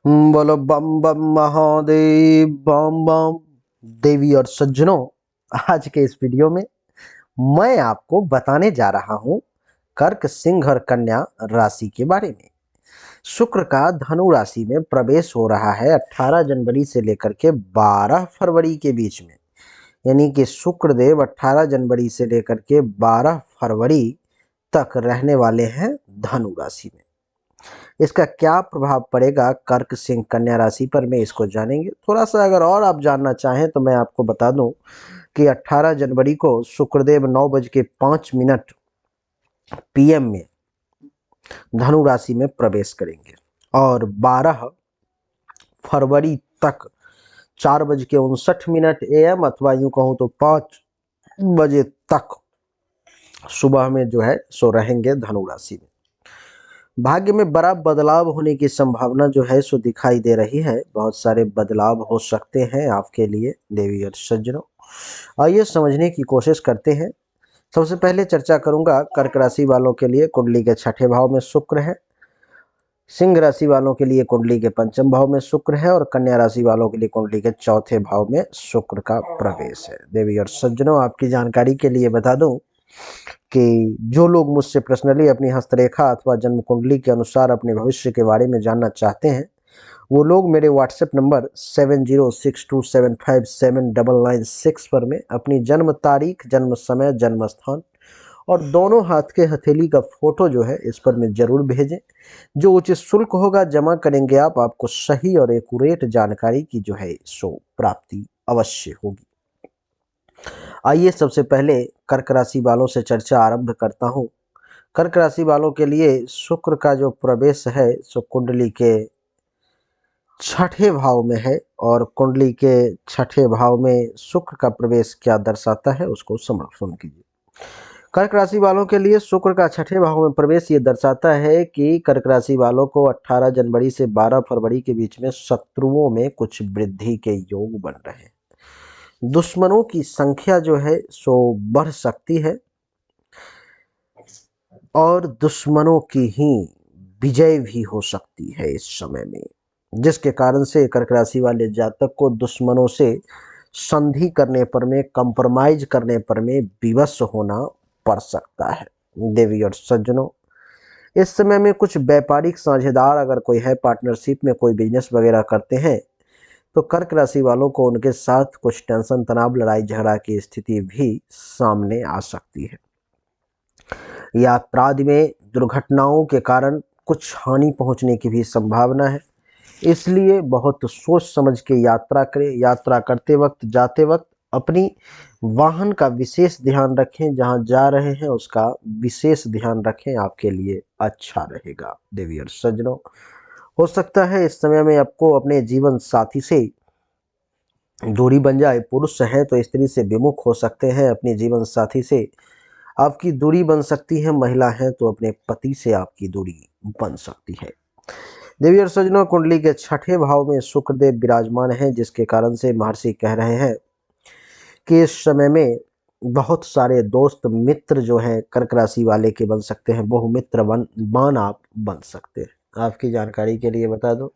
बोलो बम बम महादेव बम बम। देवी और सज्जनों, आज के इस वीडियो में मैं आपको बताने जा रहा हूं कर्क सिंह और कन्या राशि के बारे में। शुक्र का धनु राशि में प्रवेश हो रहा है 18 जनवरी से लेकर के 12 फरवरी के बीच में। यानी कि शुक्र देव 18 जनवरी से लेकर के 12 फरवरी तक रहने वाले हैं धनु राशि में। इसका क्या प्रभाव पड़ेगा कर्क सिंह कन्या राशि पर, मैं इसको जानेंगे। थोड़ा सा अगर और आप जानना चाहें तो मैं आपको बता दूं कि 18 जनवरी को शुक्रदेव 9:05 PM में धनु राशि में प्रवेश करेंगे और 12 फरवरी तक 4:59 AM अथवा यूं कहूं तो 5 बजे तक सुबह में जो है सो रहेंगे धनु राशि में। भाग्य में बड़ा बदलाव होने की संभावना जो है सो दिखाई दे रही है। बहुत सारे बदलाव हो सकते हैं आपके लिए देवी और सज्जनों। आइए समझने की कोशिश करते हैं। सबसे पहले चर्चा करूंगा कर्क राशि वालों के लिए कुंडली के छठे भाव में शुक्र है, सिंह राशि वालों के लिए कुंडली के पंचम भाव में शुक्र है और कन्या राशि वालों के लिए कुंडली के चौथे भाव में शुक्र का प्रवेश है। देवी और सज्जनों, आपकी जानकारी के लिए बता दूं कि जो लोग मुझसे पर्सनली अपनी हस्तरेखा अथवा जन्म कुंडली के अनुसार अपने भविष्य के बारे में जानना चाहते हैं, वो लोग मेरे व्हाट्सएप नंबर 7062757996 पर में अपनी जन्म तारीख, जन्म समय, जन्म स्थान और दोनों हाथ के हथेली का फोटो जो है इस पर में जरूर भेजें। जो उचित शुल्क होगा जमा करेंगे आप, आपको सही और एक्यूरेट जानकारी की जो है सो प्राप्ति अवश्य होगी। आइए सबसे पहले कर्क राशि वालों से चर्चा आरंभ करता हूं। कर्क राशि वालों के लिए शुक्र का जो प्रवेश है सो कुंडली के छठे भाव में है और कुंडली के छठे भाव में शुक्र का प्रवेश क्या दर्शाता है उसको समझ कीजिए। कर्क राशि वालों के लिए शुक्र का छठे भाव में प्रवेश ये दर्शाता है कि कर्क राशि वालों को 18 जनवरी से 12 फरवरी के बीच में शत्रुओं में कुछ वृद्धि के योग बन रहे हैं। दुश्मनों की संख्या जो है सो बढ़ सकती है और दुश्मनों की ही विजय भी हो सकती है इस समय में, जिसके कारण से कर्क राशि वाले जातक को दुश्मनों से संधि करने पर में, कंप्रोमाइज करने पर में विवश होना पड़ सकता है। देवी और सज्जनों, इस समय में कुछ व्यापारिक साझेदार अगर कोई है, पार्टनरशिप में कोई बिजनेस वगैरह करते हैं, तो कर्क राशि वालों को उनके साथ कुछ टेंशन, तनाव, लड़ाई झगड़ा की स्थिति भी सामने आ सकती है। यात्रा आदि में दुर्घटनाओं के कारण कुछ हानि पहुंचने की भी संभावना है, इसलिए बहुत सोच समझ के यात्रा करें। यात्रा करते वक्त, जाते वक्त अपनी वाहन का विशेष ध्यान रखें, जहां जा रहे हैं उसका विशेष ध्यान रखें, आपके लिए अच्छा रहेगा। देवी और सज्जनों, हो सकता है इस समय में आपको अपने जीवन साथी से दूरी बन जाए। पुरुष है तो स्त्री से विमुख हो सकते हैं, अपने जीवन साथी से आपकी दूरी बन सकती है। महिला है तो अपने पति से आपकी दूरी बन सकती है। देवी और सज्जनों, कुंडली के छठे भाव में शुक्रदेव विराजमान हैं, जिसके कारण से महर्षि कह रहे हैं कि इस समय में बहुत सारे दोस्त मित्र जो हैं कर्क राशि वाले के बन सकते हैं। बहुमित्र मान आप बन सकते हैं। आपकी जानकारी के लिए बता दूं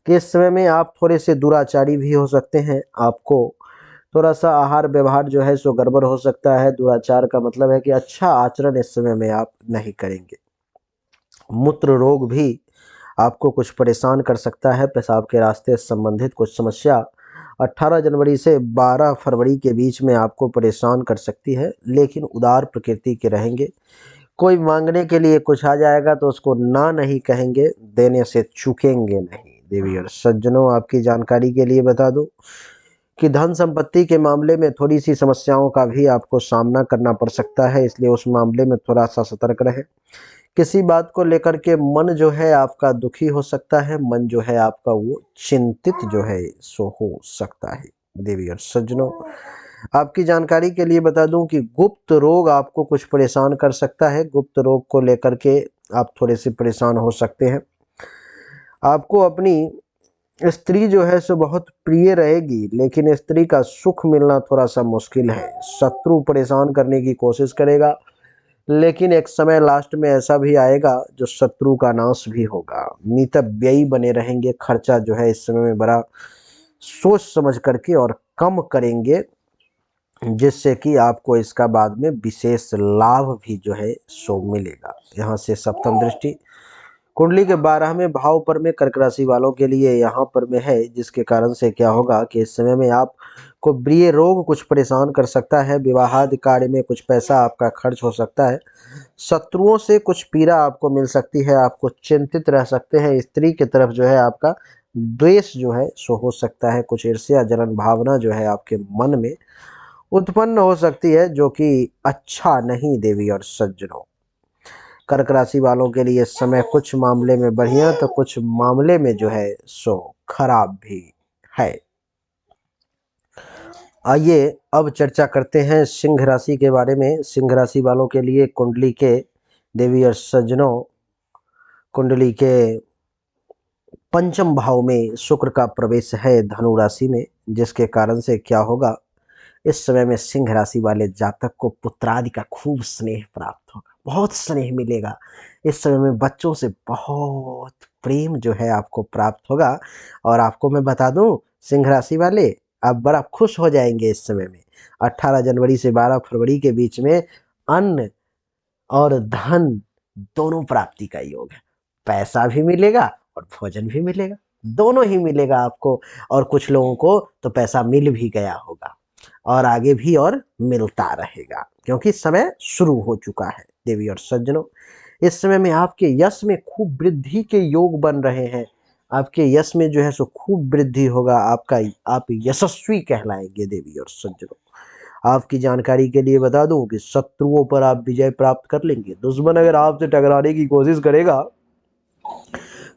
कि इस समय में आप थोड़े से दुराचारी भी हो सकते हैं। आपको थोड़ा सा आहार व्यवहार जो है सो गड़बड़ हो सकता है। दुराचार का मतलब है कि अच्छा आचरण इस समय में आप नहीं करेंगे। मूत्र रोग भी आपको कुछ परेशान कर सकता है। पेशाब के रास्ते से संबंधित कुछ समस्या 18 जनवरी से 12 फरवरी के बीच में आपको परेशान कर सकती है, लेकिन उदार प्रकृति के रहेंगे। कोई मांगने के लिए कुछ आ जाएगा तो उसको ना नहीं कहेंगे, देने से चूकेंगे नहीं। देवी और सज्जनों, आपकी जानकारी के लिए बता दूं कि धन संपत्ति के मामले में थोड़ी सी समस्याओं का भी आपको सामना करना पड़ सकता है, इसलिए उस मामले में थोड़ा सा सतर्क रहें। किसी बात को लेकर के मन जो है आपका दुखी हो सकता है, मन जो है आपका वो चिंतित जो है सो हो सकता है। देवी और सज्जनों, आपकी जानकारी के लिए बता दूं कि गुप्त रोग आपको कुछ परेशान कर सकता है। गुप्त रोग को लेकर के आप थोड़े से परेशान हो सकते हैं। आपको अपनी स्त्री जो है सो बहुत प्रिय रहेगी, लेकिन स्त्री का सुख मिलना थोड़ा सा मुश्किल है। शत्रु परेशान करने की कोशिश करेगा, लेकिन एक समय लास्ट में ऐसा भी आएगा जो शत्रु का नाश भी होगा। मितव्ययी बने रहेंगे, खर्चा जो है इस समय में बड़ा सोच समझ करके और कम करेंगे, जिससे कि आपको इसका बाद में विशेष लाभ भी जो है सो मिलेगा। यहाँ से सप्तम दृष्टि कुंडली के 12वें भाव पर में कर्क राशि वालों के लिए यहाँ पर में है, जिसके कारण से क्या होगा कि इस समय में आपको प्रिय रोग कुछ परेशान कर सकता है, विवाहादि कार्य में कुछ पैसा आपका खर्च हो सकता है, शत्रुओं से कुछ पीड़ा आपको मिल सकती है, आपको चिंतित रह सकते हैं, स्त्री की तरफ जो है आपका द्वेष जो है सो हो सकता है, कुछ ईर्ष्या जलन भावना जो है आपके मन में उत्पन्न हो सकती है, जो कि अच्छा नहीं देवी और सज्जनों। कर्क राशि वालों के लिए इस समय कुछ मामले में बढ़िया तो कुछ मामले में जो है सो खराब भी है। आइए अब चर्चा करते हैं सिंह राशि के बारे में। सिंह राशि वालों के लिए कुंडली के देवी और सज्जनों, कुंडली के पंचम भाव में शुक्र का प्रवेश है धनु राशि में, जिसके कारण से क्या होगा, इस समय में सिंह राशि वाले जातक को पुत्रादि का खूब स्नेह प्राप्त होगा, बहुत स्नेह मिलेगा। इस समय में बच्चों से बहुत प्रेम जो है आपको प्राप्त होगा। और आपको मैं बता दूं सिंह राशि वाले, आप बड़ा खुश हो जाएंगे इस समय में। 18 जनवरी से 12 फरवरी के बीच में अन्न और धन दोनों प्राप्ति का योग है। पैसा भी मिलेगा और भोजन भी मिलेगा, दोनों ही मिलेगा आपको। और कुछ लोगों को तो पैसा मिल भी गया होगा और आगे भी और मिलता रहेगा, क्योंकि समय शुरू हो चुका है देवी और सज्जनों। इस समय में आपके यश में खूब वृद्धि के योग बन रहे हैं। आपके यश में जो है सो खूब वृद्धि होगा, आप यशस्वी कहलाएंगे देवी और सज्जनों। आपकी जानकारी के लिए बता दूं कि शत्रुओं पर आप विजय प्राप्त कर लेंगे। दुश्मन अगर आपसे टकराने की कोशिश करेगा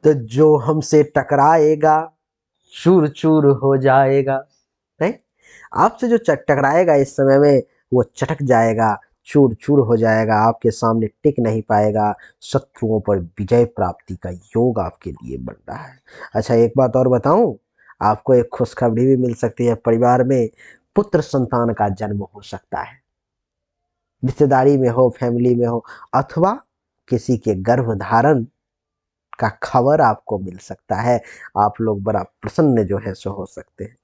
तो जो हमसे टकराएगा चूर चूर हो जाएगा। नहीं, आपसे जो टकराएगा इस समय में वो चटक जाएगा, चूर चूर हो जाएगा, आपके सामने टिक नहीं पाएगा। शत्रुओं पर विजय प्राप्ति का योग आपके लिए बन रहा है। अच्छा, एक बात और बताऊं, आपको एक खुशखबरी भी मिल सकती है। परिवार में पुत्र संतान का जन्म हो सकता है, रिश्तेदारी में हो, फैमिली में हो, अथवा किसी के गर्भ धारण का खबर आपको मिल सकता है। आप लोग बड़ा प्रसन्न जो है सो हो सकते हैं।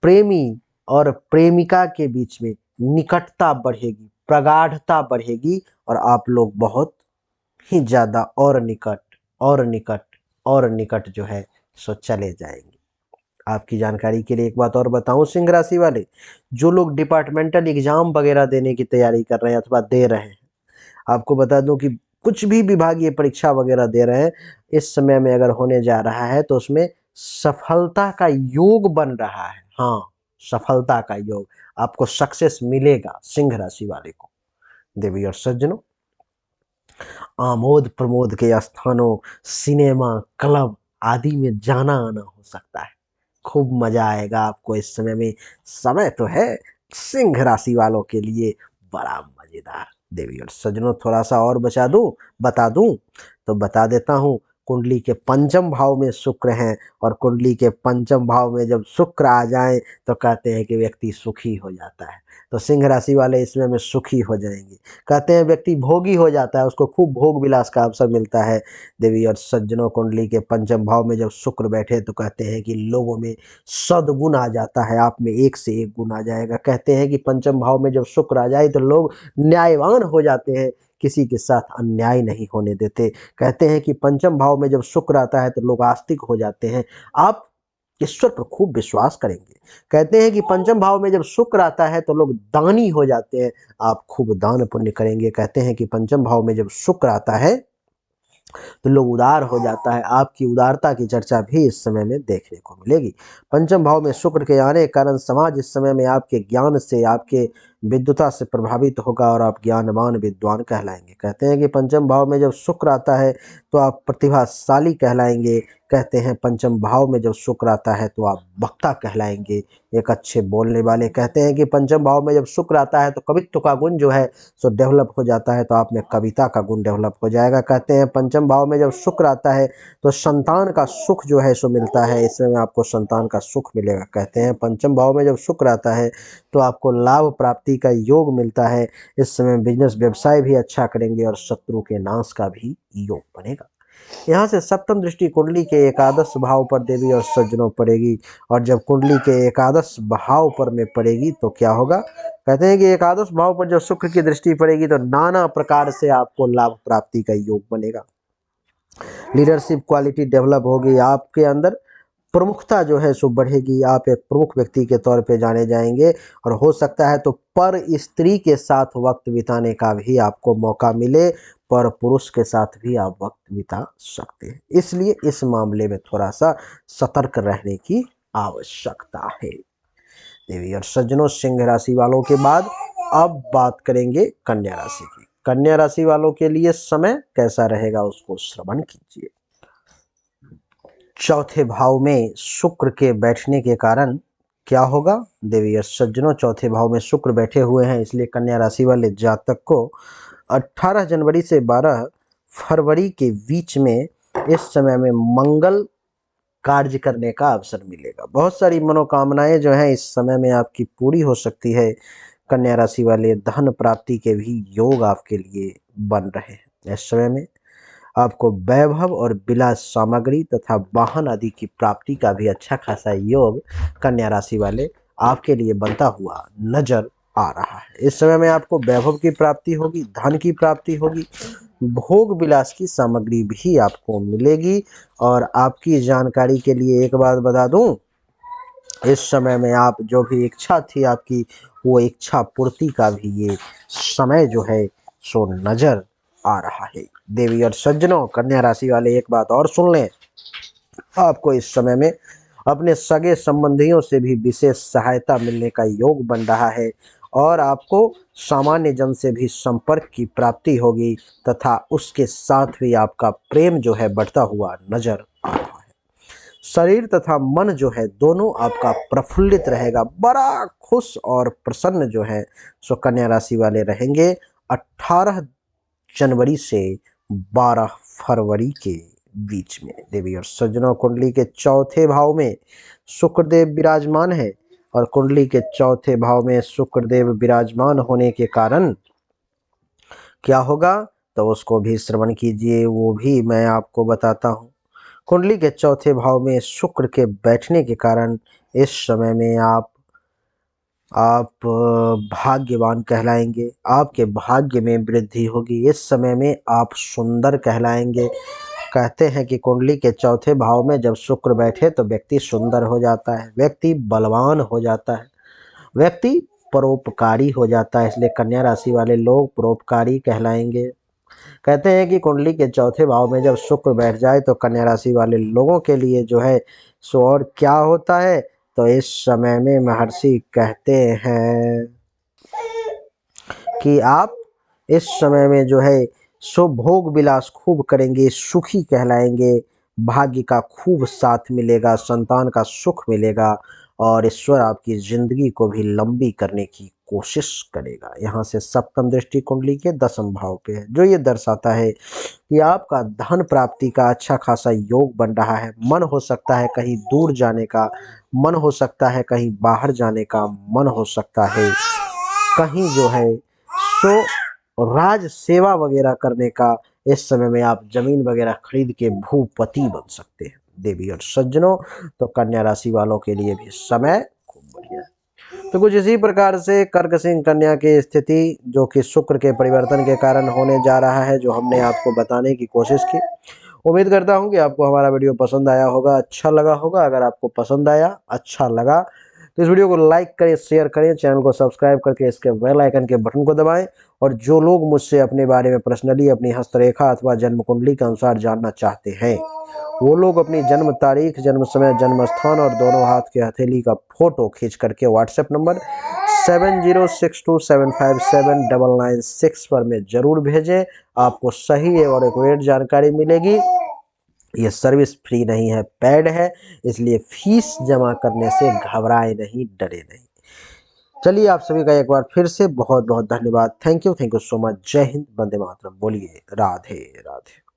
प्रेमी और प्रेमिका के बीच में निकटता बढ़ेगी, प्रगाढ़ता बढ़ेगी और आप लोग बहुत ही ज़्यादा और निकट और निकट और निकट जो है सो चले जाएंगे। आपकी जानकारी के लिए एक बात और बताऊं सिंह राशि वाले, जो लोग डिपार्टमेंटल एग्जाम वगैरह देने की तैयारी कर रहे हैं अथवा दे रहे हैं, आपको बता दूं कि कुछ भी विभागीय परीक्षा वगैरह दे रहे हैं, इस समय में अगर होने जा रहा है तो उसमें सफलता का योग बन रहा है। हाँ, सफलता का योग, आपको सक्सेस मिलेगा सिंह राशि वाले को देवी और सज्जनों। आमोद प्रमोद के स्थानों, सिनेमा, क्लब आदि में जाना आना हो सकता है। खूब मजा आएगा आपको इस समय में। समय तो है सिंह राशि वालों के लिए बड़ा मजेदार देवी और सज्जनों। थोड़ा सा और बता दूं तो बता देता हूँ। कुंडली के पंचम भाव में शुक्र हैं और कुंडली के पंचम भाव में जब शुक्र आ जाए तो कहते हैं कि व्यक्ति सुखी हो जाता है। तो सिंह राशि वाले इसमें में सुखी हो जाएंगे। कहते हैं व्यक्ति भोगी हो जाता है, उसको खूब भोग विलास का अवसर मिलता है। देवी और सज्जनों, कुंडली के पंचम भाव में जब शुक्र बैठे तो कहते हैं कि लोगों में सद्गुण आ जाता है, आप में एक से एक गुण आ जाएगा। कहते हैं कि पंचम भाव में जब शुक्र आ जाए तो लोग न्यायवान हो जाते हैं, किसी के साथ अन्याय नहीं होने देते। कहते हैं कि पंचम भाव में जब शुक्र आता है तो लोग आस्तिक हो जाते हैं, आप ईश्वर पर खूब विश्वास करेंगे। कहते हैं कि पंचम भाव में जब शुक्र आता है तो लोग दानी हो जाते हैं, आप खूब दान पुण्य करेंगे। कहते हैं कि पंचम भाव में जब शुक्र आता है तो लोग उदार हो जाता है, आपकी उदारता की चर्चा भी इस समय में देखने को मिलेगी। पंचम भाव में शुक्र के आने के कारण समाज इस समय में आपके ज्ञान से, आपके विद्वता से प्रभावित होगा और आप ज्ञानवान विद्वान कहलाएंगे। कहते हैं कि पंचम भाव में जब शुक्र आता है तो आप प्रतिभाशाली कहलाएंगे। कहते हैं पंचम भाव में जब शुक्र आता है तो आप वक्ता कहलाएंगे, एक अच्छे बोलने वाले। कहते हैं कि पंचम भाव में जब शुक्र आता है तो कवित्व का गुण जो है सो डेवलप हो जाता है, तो आप में कविता का गुण डेवलप हो जाएगा। कहते हैं पंचम भाव में जब शुक्र आता है तो संतान का सुख जो है सो मिलता है, इसमें आपको संतान का सुख मिलेगा। कहते हैं पंचम भाव में जब शुक्र आता है तो आपको लाभ प्राप्ति प्राप्ति का योग मिलता है। इस समय बिजनेस व्यवसाय भी अच्छा करेंगे और शत्रु के नाश का भी योग बनेगा। यहाँ से सप्तम दृष्टि कुंडली के एकादश भाव पर देवी और सज्जनों पड़ेगी, और जब कुंडली के एकादश भाव पर में पड़ेगी तो क्या होगा, कहते हैं कि एकादश भाव पर जब शुक्र की दृष्टि पड़ेगी तो नाना प्रकार से आपको लाभ प्राप्ति का योग बनेगा। लीडरशिप क्वालिटी डेवलप होगी, आपके अंदर प्रमुखता जो है सो बढ़ेगी, आप एक प्रमुख व्यक्ति के तौर पे जाने जाएंगे, और हो सकता है तो पर स्त्री के साथ वक्त बिताने का भी आपको मौका मिले, पर पुरुष के साथ भी आप वक्त बिता सकते हैं। इसलिए इस मामले में थोड़ा सा सतर्क रहने की आवश्यकता है। देवी और सज्जनों, सिंह राशि वालों के बाद अब बात करेंगे कन्या राशि की। कन्या राशि वालों के लिए समय कैसा रहेगा उसको श्रवण कीजिए। चौथे भाव में शुक्र के बैठने के कारण क्या होगा, देवी और सज्जनों, चौथे भाव में शुक्र बैठे हुए हैं, इसलिए कन्या राशि वाले जातक को 18 जनवरी से 12 फरवरी के बीच में इस समय में मंगल कार्य करने का अवसर मिलेगा। बहुत सारी मनोकामनाएं जो हैं इस समय में आपकी पूरी हो सकती है। कन्या राशि वाले, धन प्राप्ति के भी योग आपके लिए बन रहे हैं। इस समय में आपको वैभव और विलास सामग्री तथा वाहन आदि की प्राप्ति का भी अच्छा खासा योग कन्या राशि वाले आपके लिए बनता हुआ नजर आ रहा है। इस समय में आपको वैभव की प्राप्ति होगी, धन की प्राप्ति होगी, भोग विलास की सामग्री भी आपको मिलेगी। और आपकी जानकारी के लिए एक बात बता दूं, इस समय में आप जो भी इच्छा थी आपकी, वो इच्छा पूर्ति का भी ये समय जो है सो नजर आ रहा है। देवी और सज्जनों, कन्या राशि वाले एक बात और सुन लें, आपको इस समय में अपने सगे संबंधियों से भी विशेष सहायता मिलने का योग बन रहा है, और आपको सामान्य जन से भी संपर्क की प्राप्ति होगी, तथा उसके साथ भी आपका प्रेम जो है बढ़ता हुआ नजर आ रहा है। शरीर तथा मन जो है दोनों आपका प्रफुल्लित रहेगा, बड़ा खुश और प्रसन्न जो है सो कन्या राशि वाले रहेंगे 18 जनवरी से 12 फरवरी के बीच में। देवी और सज्जनों, कुंडली के चौथे भाव में शुक्रदेव विराजमान है, और कुंडली के चौथे भाव में शुक्रदेव विराजमान होने के कारण क्या होगा तो उसको भी श्रवण कीजिए, वो भी मैं आपको बताता हूँ। कुंडली के चौथे भाव में शुक्र के बैठने के कारण इस समय में आप भाग्यवान कहलाएंगे, आपके भाग्य में वृद्धि होगी। इस समय में आप सुंदर कहलाएंगे। कहते हैं कि कुंडली के चौथे भाव में जब शुक्र बैठे तो व्यक्ति सुंदर हो जाता है, व्यक्ति बलवान हो जाता है, व्यक्ति परोपकारी हो जाता है। इसलिए कन्या राशि वाले लोग परोपकारी कहलाएंगे। कहते हैं कि कुंडली के चौथे भाव में जब शुक्र बैठ जाए तो कन्या राशि वाले लोगों के लिए जो है सो और क्या होता है, तो इस समय में महर्षि कहते हैं कि आप इस समय में जो है सो भोग विलास खूब करेंगे, सुखी कहलाएंगे, भाग्य का खूब साथ मिलेगा, संतान का सुख मिलेगा, और ईश्वर आपकी जिंदगी को भी लंबी करने की कोशिश करेगा। यहाँ से सप्तम दृष्टि कुंडली के 10वें भाव पे है, जो ये दर्शाता है कि आपका धन प्राप्ति का अच्छा खासा योग बन रहा है। मन हो सकता है कहीं दूर जाने का, मन हो सकता है कहीं बाहर जाने का, मन हो सकता है कहीं जो है सो राज सेवा वगैरह करने का। इस समय में आप जमीन वगैरह खरीद के भूपति बन सकते हैं। देवी और सज्जनों, तो कन्या राशि वालों के लिए भी समय खूब बढ़िया है। तो कुछ इसी प्रकार से कर्क सिंह कन्या की स्थिति जो कि शुक्र के परिवर्तन के कारण होने जा रहा है, जो हमने आपको बताने की कोशिश की। उम्मीद करता हूं कि आपको हमारा वीडियो पसंद आया होगा, अच्छा लगा होगा। अगर आपको पसंद आया, अच्छा लगा, तो इस वीडियो को लाइक करें, शेयर करें, चैनल को सब्सक्राइब करके इसके बेल आइकन के बटन को दबाएं। और जो लोग मुझसे अपने बारे में पर्सनली अपनी हस्तरेखा अथवा जन्म कुंडली के अनुसार जानना चाहते हैं, वो लोग अपनी जन्म तारीख, जन्म समय, जन्म स्थान और दोनों हाथ के हथेली का फोटो खींच करके व्हाट्सएप नंबर 7062757996 पर में जरूर भेजें। आपको सही और एक्यूरेट जानकारी मिलेगी। ये सर्विस फ्री नहीं है, पेड है, इसलिए फीस जमा करने से घबराए नहीं, डरे नहीं। चलिए, आप सभी का एक बार फिर से बहुत बहुत धन्यवाद। Thank you so much. जय हिंद, वंदे मातरम। बोलिए राधे राधे।